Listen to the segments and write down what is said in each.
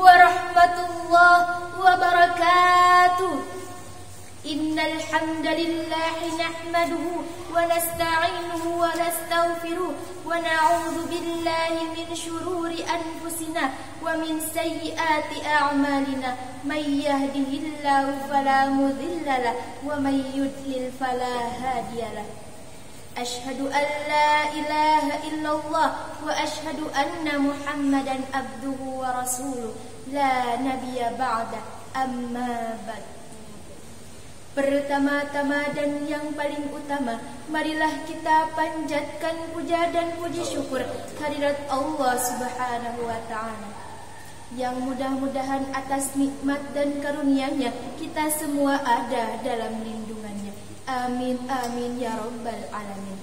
warahmatullahi wabarakatuh. Innal hamdalillah nahmaduhu wa nasta'inuhu wa nastaghfiruh wa na'udzu billahi min shururi anfusina wa min sayyiati a'malina. May yahdihillahu fala mudilla lahu wa may yudlil fala hadiyalah. Ashhadu an la ilaha illallah wa ashhadu anna Muhammadan abduhu wa rasuluh la nabiyya ba'da, amma ba'd. Pertama-tama dan yang paling utama, marilah kita panjatkan puja dan puji syukur kehadirat Allah Subhanahu wa Ta'ala, yang mudah-mudahan atas nikmat dan karunia-Nya kita semua ada dalam lindungannya. Amin amin ya rabbal alamin.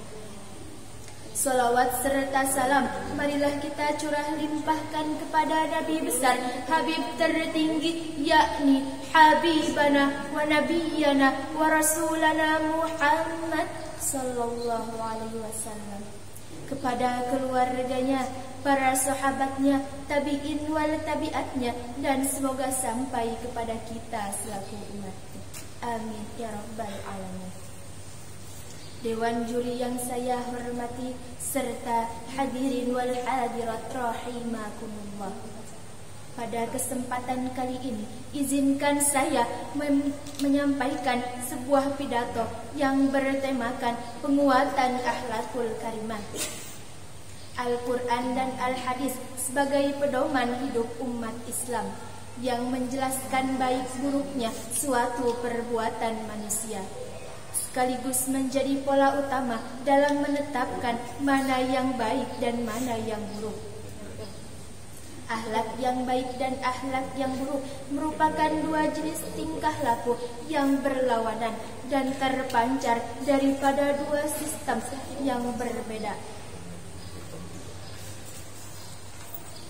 Salawat serta salam marilah kita curah limpahkan kepada Nabi besar, Habib tertinggi, yakni Habibana wa Nabiyana wa Rasulana Muhammad sallallahu alaihi wasallam, kepada keluarganya, para sahabatnya, tabi'in wal tabi'atnya, dan semoga sampai kepada kita selaku umatnya. Amin ya rabbal alamin. Dewan juri yang saya hormati serta hadirin wal hadirat rahimakumullah. Pada kesempatan kali ini izinkan saya menyampaikan sebuah pidato yang bertemakan penguatan akhlakul karimah. Al-Quran dan Al-Hadis sebagai pedoman hidup umat Islam yang menjelaskan baik buruknya suatu perbuatan manusia, sekaligus menjadi pola utama dalam menetapkan mana yang baik dan mana yang buruk. Akhlak yang baik dan akhlak yang buruk merupakan dua jenis tingkah laku yang berlawanan dan terpancar daripada dua sistem yang berbeda.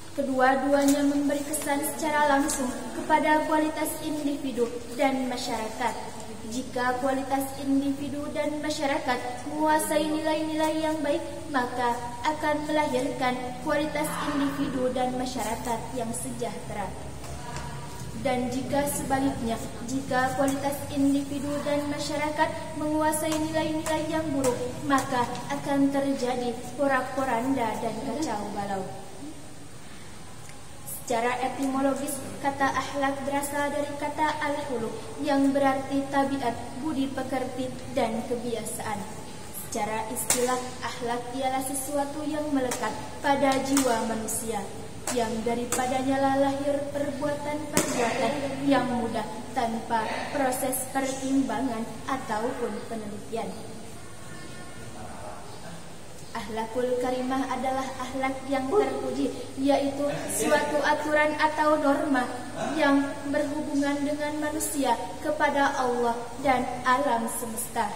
Kedua-duanya memberi kesan secara langsung kepada kualitas individu dan masyarakat. Jika kualitas individu dan masyarakat menguasai nilai-nilai yang baik, maka akan melahirkan kualitas individu dan masyarakat yang sejahtera. Dan jika sebaliknya, jika kualitas individu dan masyarakat menguasai nilai-nilai yang buruk, maka akan terjadi porak-poranda dan kacau balau. Secara etimologis, kata akhlak berasal dari kata al-khuluq yang berarti tabiat, budi pekerti, dan kebiasaan. Secara istilah, akhlak ialah sesuatu yang melekat pada jiwa manusia, yang daripadanya lah lahir perbuatan-perbuatan yang mudah tanpa proses pertimbangan ataupun penelitian. Akhlakul karimah adalah akhlak yang terpuji, yaitu suatu aturan atau norma yang berhubungan dengan manusia kepada Allah dan alam semesta.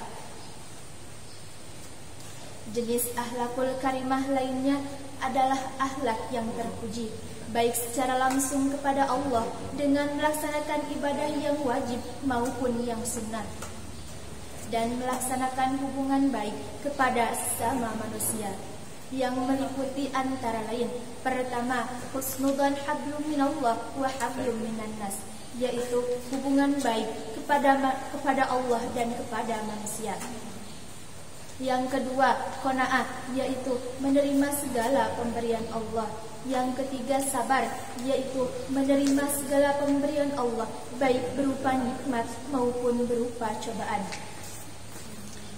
Jenis akhlakul karimah lainnya adalah akhlak yang terpuji, baik secara langsung kepada Allah dengan melaksanakan ibadah yang wajib maupun yang sunnah, dan melaksanakan hubungan baik kepada sesama manusia yang meliputi antara lain: pertama, husnudzan hablum minallah wa hablum minan nas, yaitu hubungan baik kepada Allah dan kepada manusia. Yang kedua, qanaah, yaitu menerima segala pemberian Allah. Yang ketiga, sabar, yaitu menerima segala pemberian Allah, baik berupa nikmat maupun berupa cobaan.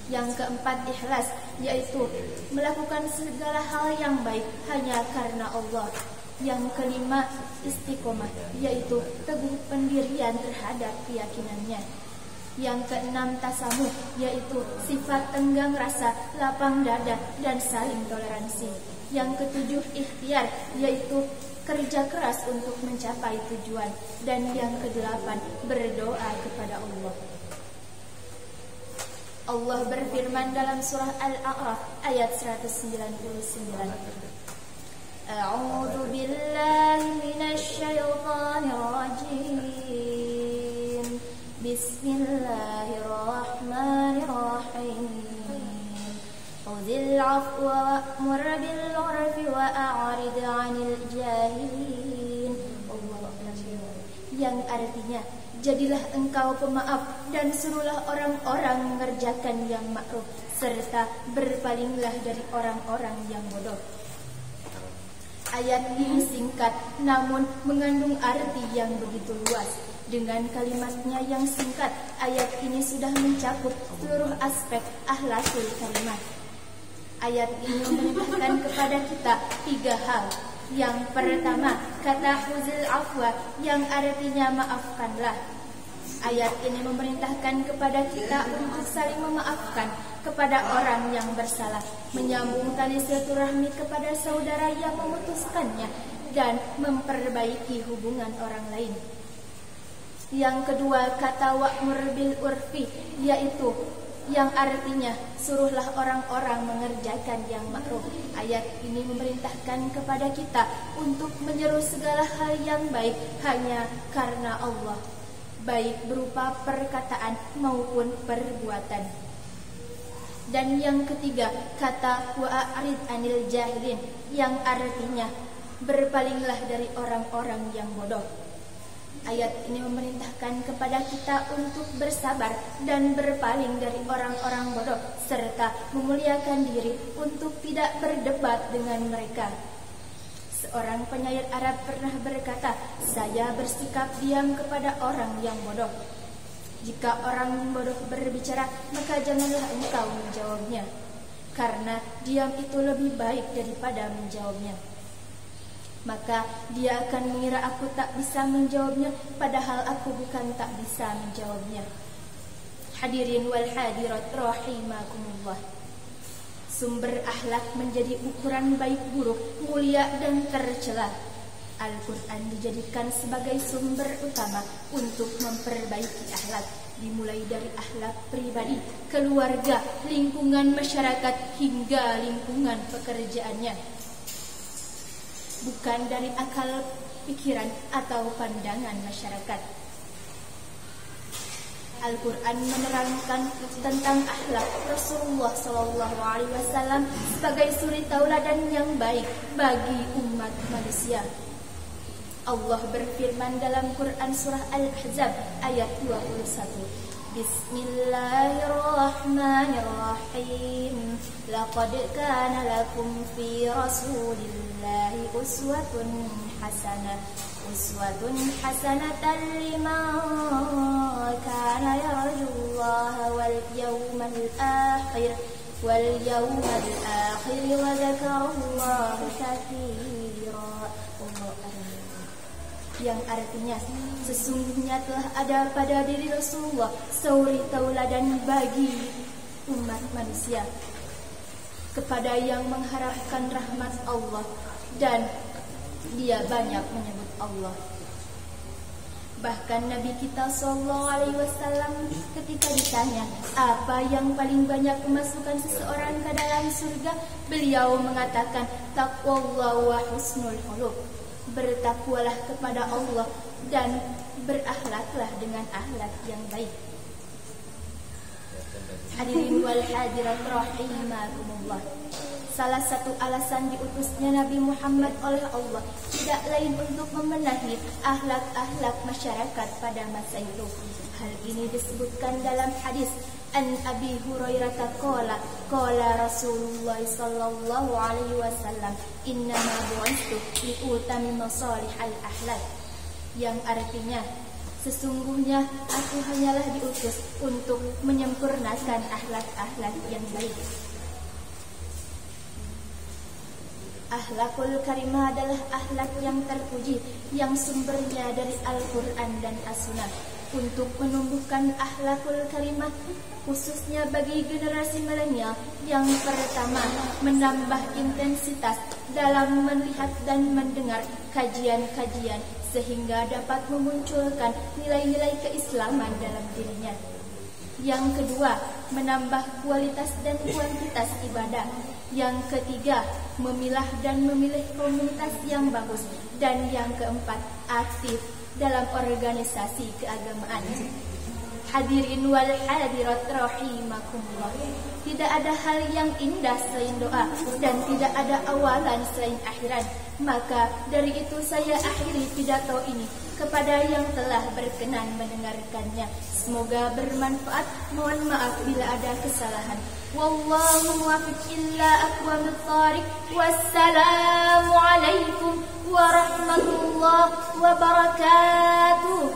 Yang keempat, ikhlas, yaitu melakukan segala hal yang baik hanya karena Allah. Yang kelima, istiqomah, yaitu teguh pendirian terhadap keyakinannya. Yang keenam, tasamuh, yaitu sifat tenggang rasa, lapang dada, dan saling toleransi. Yang ketujuh, ikhtiar, yaitu kerja keras untuk mencapai tujuan. Dan yang kedelapan, berdoa kepada Allah. Allah berfirman dalam surah Al-A'raf ayat 199. A'udzu billahi minasy syaithanir rajim. Bismillahirrahmanirrahim. Khudhil 'afwa wa'mur bil 'urfi wa'rid 'anil jahilin. Allahu a'lam yang artinya jadilah engkau pemaaf dan suruhlah orang-orang mengerjakan yang makruf, serta berpalinglah dari orang-orang yang bodoh. Ayat ini singkat namun mengandung arti yang begitu luas. Dengan kalimatnya yang singkat, ayat ini sudah mencakup seluruh aspek akhlakul karimah. Ayat ini memerintahkan kepada kita 3 hal. Yang pertama, kata khuzil afwa yang artinya maafkanlah. Ayat ini memerintahkan kepada kita untuk saling memaafkan kepada orang yang bersalah, menyambung tali silaturahmi kepada saudara yang memutuskannya, dan memperbaiki hubungan orang lain. Yang kedua, kata wa'mur bil urfi, yaitu yang artinya suruhlah orang-orang mengerjakan yang makruf. Ayat ini memerintahkan kepada kita untuk menyeru segala hal yang baik hanya karena Allah, baik berupa perkataan maupun perbuatan. Dan yang ketiga, kata wa'arid anil jahilin, yang artinya berpalinglah dari orang-orang yang bodoh. Ayat ini memerintahkan kepada kita untuk bersabar dan berpaling dari orang-orang bodoh, serta memuliakan diri untuk tidak berdebat dengan mereka. Seorang penyair Arab pernah berkata, "Saya bersikap diam kepada orang yang bodoh. Jika orang bodoh berbicara, maka janganlah engkau menjawabnya, karena diam itu lebih baik daripada menjawabnya. Maka dia akan mengira aku tak bisa menjawabnya, padahal aku bukan tak bisa menjawabnya." Hadirin wal hadirat rahimakumullah. Sumber akhlak menjadi ukuran baik buruk, mulia dan tercela. Al-Quran dijadikan sebagai sumber utama untuk memperbaiki akhlak, dimulai dari akhlak pribadi, keluarga, lingkungan masyarakat, hingga lingkungan pekerjaannya, bukan dari akal pikiran atau pandangan masyarakat. Al-Quran menerangkan tentang akhlak Rasulullah SAW sebagai suri tauladan yang baik bagi umat manusia. Allah berfirman dalam Quran surah Al-Ahzab ayat 21. Bismillahirrahmanirrahim. Laqad kana lakum fi Rasulillahi uswatun hasanatan liman kana yarjullaha wal yawmal akhir wa dzakarallaha katsiran. Yang artinya sesungguhnya telah ada pada diri Rasulullah suri tauladan bagi umat manusia, kepada yang mengharapkan rahmat Allah dan dia banyak menyebut Allah. Bahkan Nabi kita SAW ketika ditanya apa yang paling banyak memasukkan seseorang ke dalam surga, beliau mengatakan taqwallah wa husnul khuluq. Bertakwalah kepada Allah dan berakhlaklah dengan akhlak yang baik. Hadirin wal hadirat rahimakumullah. Salah satu alasan diutusnya Nabi Muhammad oleh Allah tidak lain untuk membenahi akhlak-akhlak masyarakat pada masa itu. Hal ini disebutkan dalam hadis An Abi Hurairah qala Rasulullah sallallahu alaihi wasallam innama bu'istu li utammima salihal akhlak, yang artinya sesungguhnya aku hanyalah diutus untuk menyempurnakan akhlak-akhlak yang baik. Akhlakul karimah adalah akhlak yang terpuji yang sumbernya dari Al-Quran dan As-Sunnah. Untuk menumbuhkan akhlakul karimah khususnya bagi generasi milenial, yang pertama menambah intensitas dalam melihat dan mendengar kajian-kajian sehingga dapat memunculkan nilai-nilai keislaman dalam dirinya. Yang kedua, menambah kualitas dan kuantitas ibadah. Yang ketiga, memilah dan memilih komunitas yang bagus. Dan yang keempat, aktif dalam organisasi keagamaan. Hadirin wal hadirat rahimakumullah. Tidak ada hal yang indah selain doa, dan tidak ada awalan selain akhiran. Maka dari itu saya akhiri pidato ini kepada yang telah berkenan mendengarkannya. Semoga bermanfaat. Mohon maaf bila ada kesalahan. Wallahu muwaffiq ila aqwamit thariq. Wassalamu alaikum warahmatullahi wabarakatuh.